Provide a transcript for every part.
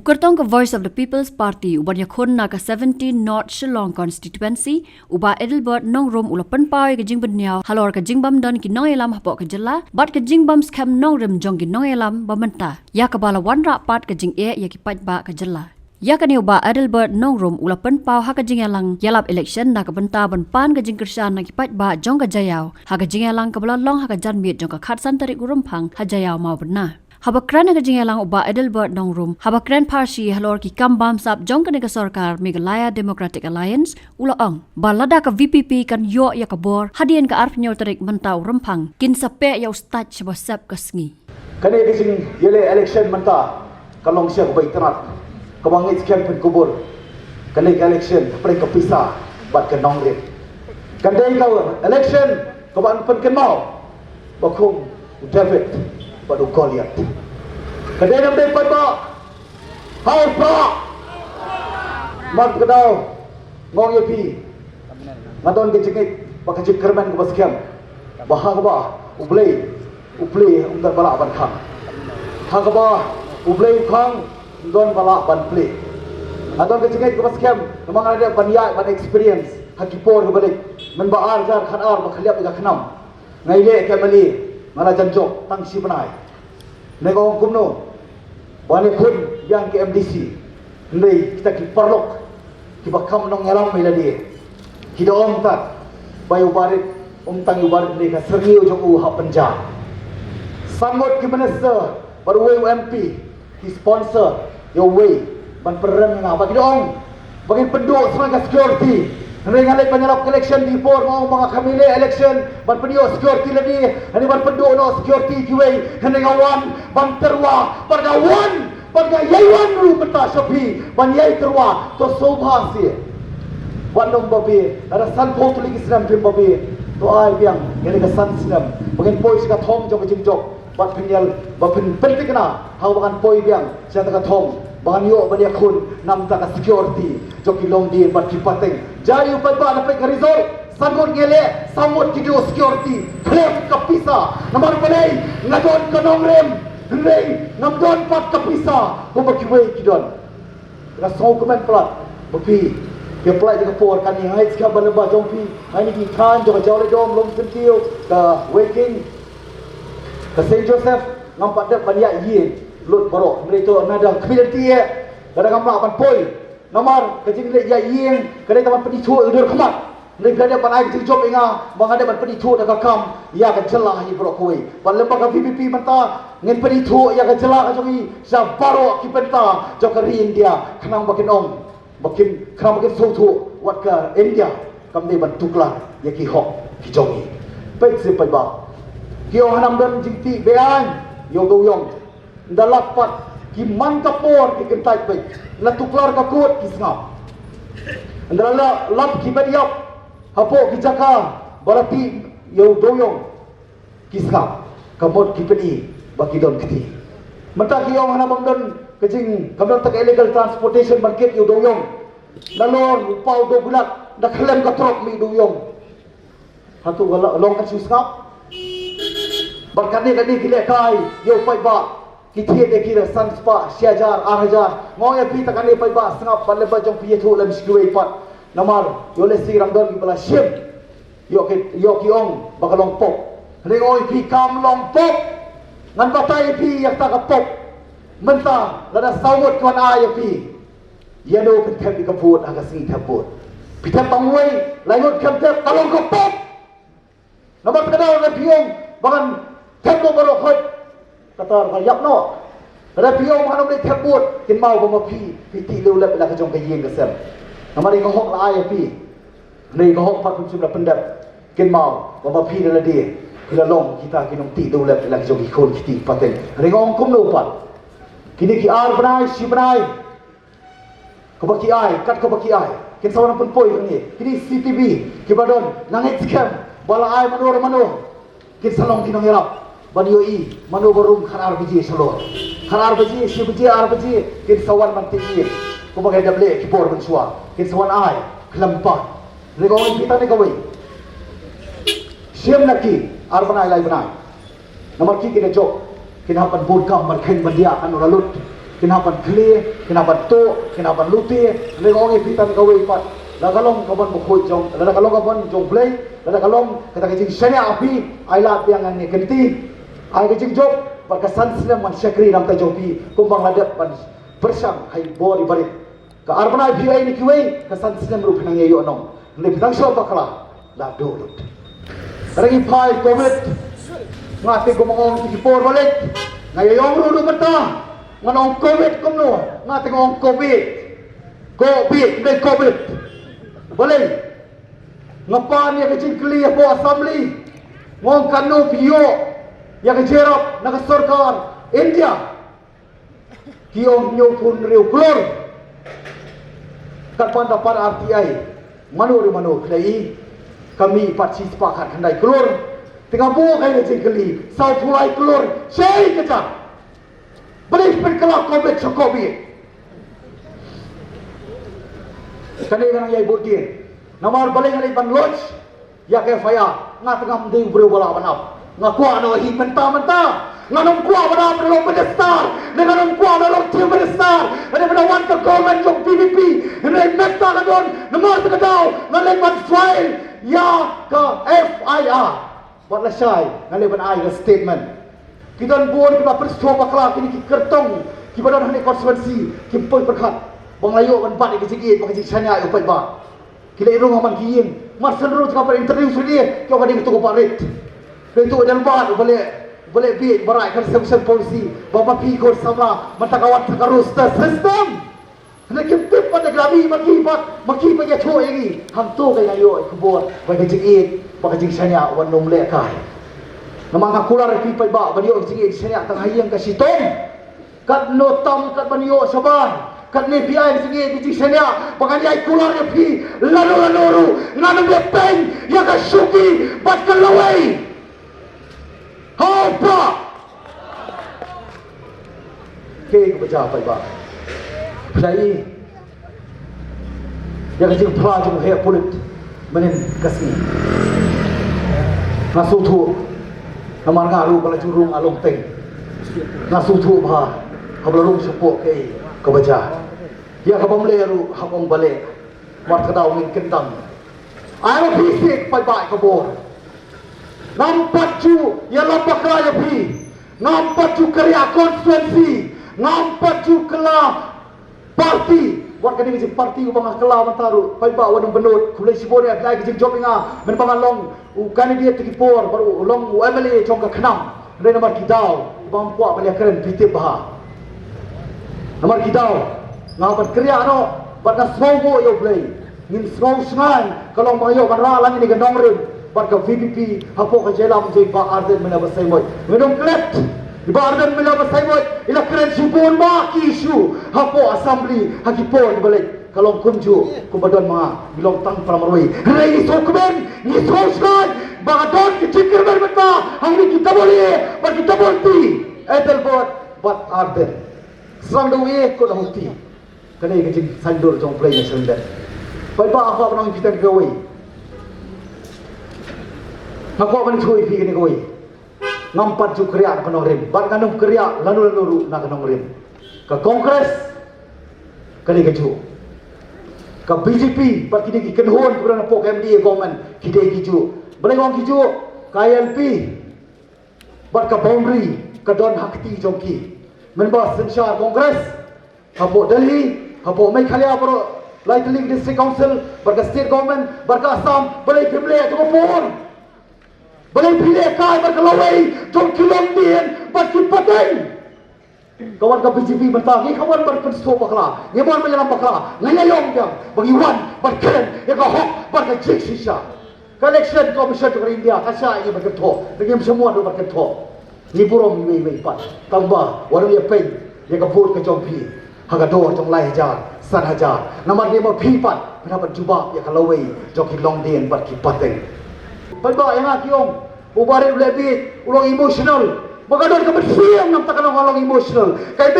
Ukartong ka Voice of the People's Party uban yakon na ka 17 North Shillong constituency uba Edelbert nongrom ulapan pawi ka jing benyaw halor ka jingbam don ki nongelam hapo ka jela bat ka jingbam scam nongrem jong ki nongelam bamenta ya ka bala wanra pat ka jing ya ki pat ba ka jela ya ka ni uba Edelbert nongrom ulapan paw ha ka jing elang yalap election na ka benta ban pan ka jing kersan na ki pat ba jong ka jayaw ha ka jing elang ka bala long ha ka janmit jong ka khatsan tarik urumpang ha jayaw mau bena Habakran na kajing elang uba Edelbert nongrum habakran parsi halor ki kambam sap jong ka sarkar Meghalaya Democratic Alliance ulaang balada ka VPP kan yo ya kabor hadian ka arf nyor tarik mentau rempang kin sape ya ustad sebasap kasngi kane kajing yele election menta kalong siya kubay tanat kabangit campaign kubur kane election pre ka pisa bat ka nongrim kande ka election kaban pen kenau bakung David Padu Goliath. Kadang nam day pada, hau pa, mat kadau, ngong yapi, ngadon kecingit, pakacik kerman kebaskiam, bahagba, ublay, undar balak ban khang, hagba, ublay khang, undon balak ban play, ngadon kecingit kebaskiam, memang ada banyak ban experience, hakipor kebalik, menbaar jar khanar bakhliap ika khnam, ngaile kemali. Mana janjok tang si benai negong kumno bani kun yang ke MDC ndai kita ki parlok ki bakam nong ngelam mai ladi kita om tak bayu barit tang barit ni ka sergiu jong u hak penja sangot ki minister baru MP ki sponsor yo way ban perem nga bagi dong bagi penduk sebagai security Henry ngalai penyalap election di por mau mga kamile election ban pendio security lagi hani ban pendu no security kiway henry ngawan ban terwa pergawan pergayaiwan ru meta shopi ban yai terwa to sobha si bandong babi ada san po tu lagi senam pim babi to ai biang yani ka san senam bagin poi ka thong jong jingjok bat pinyal ba pin pentikna hau bagan poi biang sia ka thong bagan yo bani akun nam ta ka security joki long di bat kipateng jari upat ba na pek result sangot ngele samut kido security klem kapisa namar balai ngadon kanongrem rei ngamdon pat kapisa ko bakiwe kidon ra so komen plat bapi ke plai de por kan ni hai ska banba jongpi hai ni khan jo jawle dom lom sentiu ka waking ka Saint Joseph ngampat de bania yin lut barok mereka nada community kadang ngamla ban poi namar kecing le ya yin kadang taman pedi thu dur khamat nei kada ban ai kecing job inga mangada ban pedi thu da kam ya ka jelah hi barok koi ban lembaga PPP manta ngen pedi thu ya ka jelah ka jongi sa barok ki penta jokari India khnang bakin ong bakin khnang bakin so thu wat ka India kam dei ban tukla ya ki hok ki jongi pek se pai ba ki ong hanam dan jingti bean yo do yong dalapat ki man kapor ki kentai baik la tuklar ka kot ki sngap andala lap ki badiap hapo ki jaka barati yo doyong ki sngap kamot ki peni baki don kiti mata ki yong hana bangdon kejing kamdon tak illegal transportation market yo doyong lalor upau do bulat dak klem ka trok mi doyong hatu long ka sngap barkani kani ki lekai yo pai ba Kithi de kira sanspa syajar arhajar ngoya pi takane pai ba sangap palle ba jong pi thu lam sikwe pat namar yo le sigram don ki bala shim yo ki ong bakalong pop rengoi pi kam long pop ngan batai pi yak ta ka pop menta lada sawut kwan a pi yano pen tem di kaput aga sing taput pi tem pangwei langut kam tem kalong ka pop namar kadau na piong bagan tem do baro khot katar ka yap no ada piong hanom le thebut kin mau ba pi ti lu le la ka jong ka yeng ka sem namari ka hok la ai pi nei ka hok pat kum sim la pendat kin mau ba pi la de kila long kita kinom ti lu le la ka jong ki khon ki ti pateng ringong kum no pat kini ki ar banai si banai ko ba ki ai kat ko ba ki ai kin sawan pun poi ni kini CTB ki badon nangit scam bala ai mano kin salong kinong yarap Banyo i manu barum khanar biji salor khanar biji si biji ar biji kin sawan man tingi ko bagai dable ki bor ban suwa kin sawan ai klampa regong kita ni kawai siam naki ar banai lai banai namar ki kin jok kin hapan bud kam man khen bandia anu lalut kinapan kli, kinapan to, kinapan luti, lengong ipitan kawai pat, lagalong kapan bukoi jong, lagalong kapan jong play, lagalong kata kecing senya api, ailat yang ani kenti, ai kecing job, berkesan silam man syakri nam tajopi, kumbang ladap man bersang hai bori barit, ke arbana api ai ni kiwai, kesan silam rupinang yayo nong, lebih tang siapa bakla, la dolut. Rangi pai COVID, ngati gumong tikipor balik, ngayong rudu mata, nganong COVID kumno, ngati ngong COVID, COVID, balik, ngapan ya kecil keli po assembly, ngong kanu piyo, ya kejerap nakasorkar India, kiong nyokun riu klor, katpan dapat RTI, manu kelai, kami patsi sepakat handai keluar tengah buah kaya kecil keli sau pulai keluar syai kecak boleh berkelak COVID COVID kani kanang yai burkin namar boleh ngalai ban lodge ya kaya faya nga tengah mending beri bola banap nga kuah no hi mentah nganong kuah banap dalam berdestar nganong kuah dalam tim berdestar ada menawan ke government jong PVP ngalai meta kadon namar terkadau ngalai ban file ya ke FIR buatlah syai ngalai ban ai ke statement kita buat kita peristiwa bakla kini ki kertong ki badan hani konstituensi ki poi perkat bang layo ban bat ke sikit bang sikit sanya upai ba kila irung aman kiyin marsan ru ka interview sudi ki ka tu ko parit itu dan bat boleh bi barai kan sebesar polisi bapa pi ko sama matakawat takarus system Nak kipip pada kami maki pa ya choy lagi. Ham tu kay ngayo kubor bagi jingit bagi jing sanya wan nom le kai. Namang akular pi pa ba baniyo jingit sanya tang hayang ka sitong. Kat no tam kat baniyo saban. Kat ni pi ai jingit jing sanya bagi ai kular ya pi lalu nganong le pen ya ka suki bat ka lawai. Hopa. Ke ko baca pa ba. Play yang kecil pelajung hea pulut menin kasih nasutu namar ngaru kalau curung alung teng nasutu bah kabelurung sepuk ke kebaca dia kabamleru habong balik mat kadau min kentang ayo fisik pai kabor nampak ju ya lapak raya pi nampak ju karya konstituensi nampak ju kela parti buat kini kecil parti ubang akela mentaru pai ba wadang benut kulai sibore ai kecil job inga men bangalong ukani dia tikipor baru long UMLA chong ka khnam re namar kidau ubang puak balik keren pitip bah namar kidau ngapan kriya no bat na smogo yo play ngin smog sngai kalau mayo banra lang ni gandong rim bat ka VPP hapo ka jelam je ba arden mena basai moy ngedong klet Ibarat mila basai moy ila keren subon ba isu hapo assembly hakipon balik kalau kumju kubadon mga bilong tang pramaroi rei sokben ni soskan bagadon kicikir berbeta hangni kita boleh bag kita bolti etelbot bat arden sang dawe ko dahuti kanai kicik sandur jong play na sender pai ba apa nang kita gawai ngako man chui pi ni gawai ngampat ju kriya na kanong rim bat kanong kriya lanu na kanong rim ka kongres kali keju ka BJP bat kini kenhon pura na po KMDA government kide kiju balengong kiju ka ILP bat ka boundary ka don hakti jongki menba sensyar kongres hapo Delhi hapo Meghalaya pro Light District Council bat ka state government bat ka Assam balai pemle to pon balai pilih kai berkelawai jom kilom dien bagi pateng kawan ka BJP mentang kawan berpensuh bakla nyaman menyelam bakla ngayong jang bagi wan berkeren ya ka hok bagi jik sisa election commission ke India kasya ini berketo dengan semua do berketo ni burom ni wei pat tambah warung ya pen ya ka put ke jompi haga do jong lai hajar san hajar nama dia mo pipat pendapat jubab ya kalawai jong kilong dien bagi pateng Pada yang akiong ubare lebih ulang emosional. Bagadon ka bersiang nam takanong ulang emosional. Kay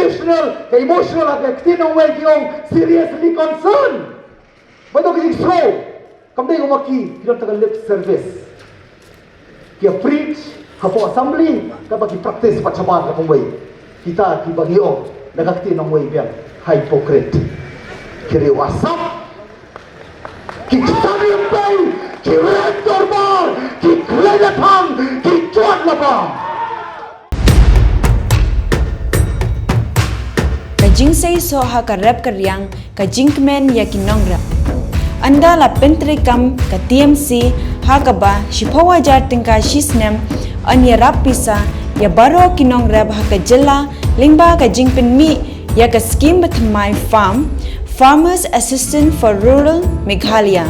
emotional at tinong way kiong seriously concerned. Bato kisig slow. Kamday umaki kilong taga lip service. Kia preach hapo assembly kapag i-practice patsaban kapong way. Kita kibagiong nakakti nong way biang hypocrite kiri wasap ki tani bay ki red dorbar ki kleda thang ki chuat labang Kajing say so ha ka rap ka riang ka jinkmen ya kinong rap. Anda la pentre kam ka TMC ha ka ba shipawa jar tingka shisnem anya rap pisa ya baro kinong rap ha ka jela lingba ka jingpen mi ya ka scheme batmai farm Farmers Assistant for Rural Meghalaya.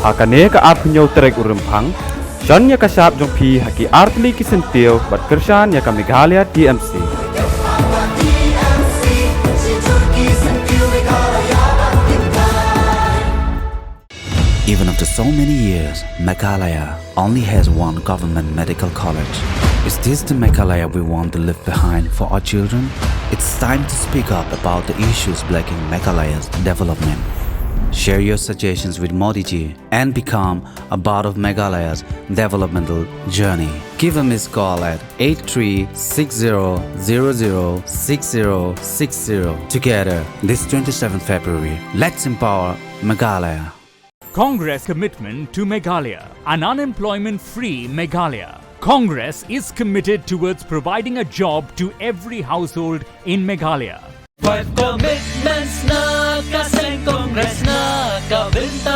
Hakane ka apnyo trek urempang John ya kasap jong pi haki artli kisentio bat kershan ya ka Meghalaya TMC. Even after so many years, Meghalaya only has one government medical college. Is this the Meghalaya we want to leave behind for our children? It's time to speak up about the issues blocking Meghalaya's development. Share your suggestions with Modi ji and become a part of Meghalaya's developmental journey. Give a missed call at 8360006060. Together, this 27th February, let's empower Meghalaya. Congress commitment to Meghalaya, an unemployment-free Meghalaya. Congress is committed towards providing a job to every household in Meghalaya. Five commitments na kaseng Congress na kabinta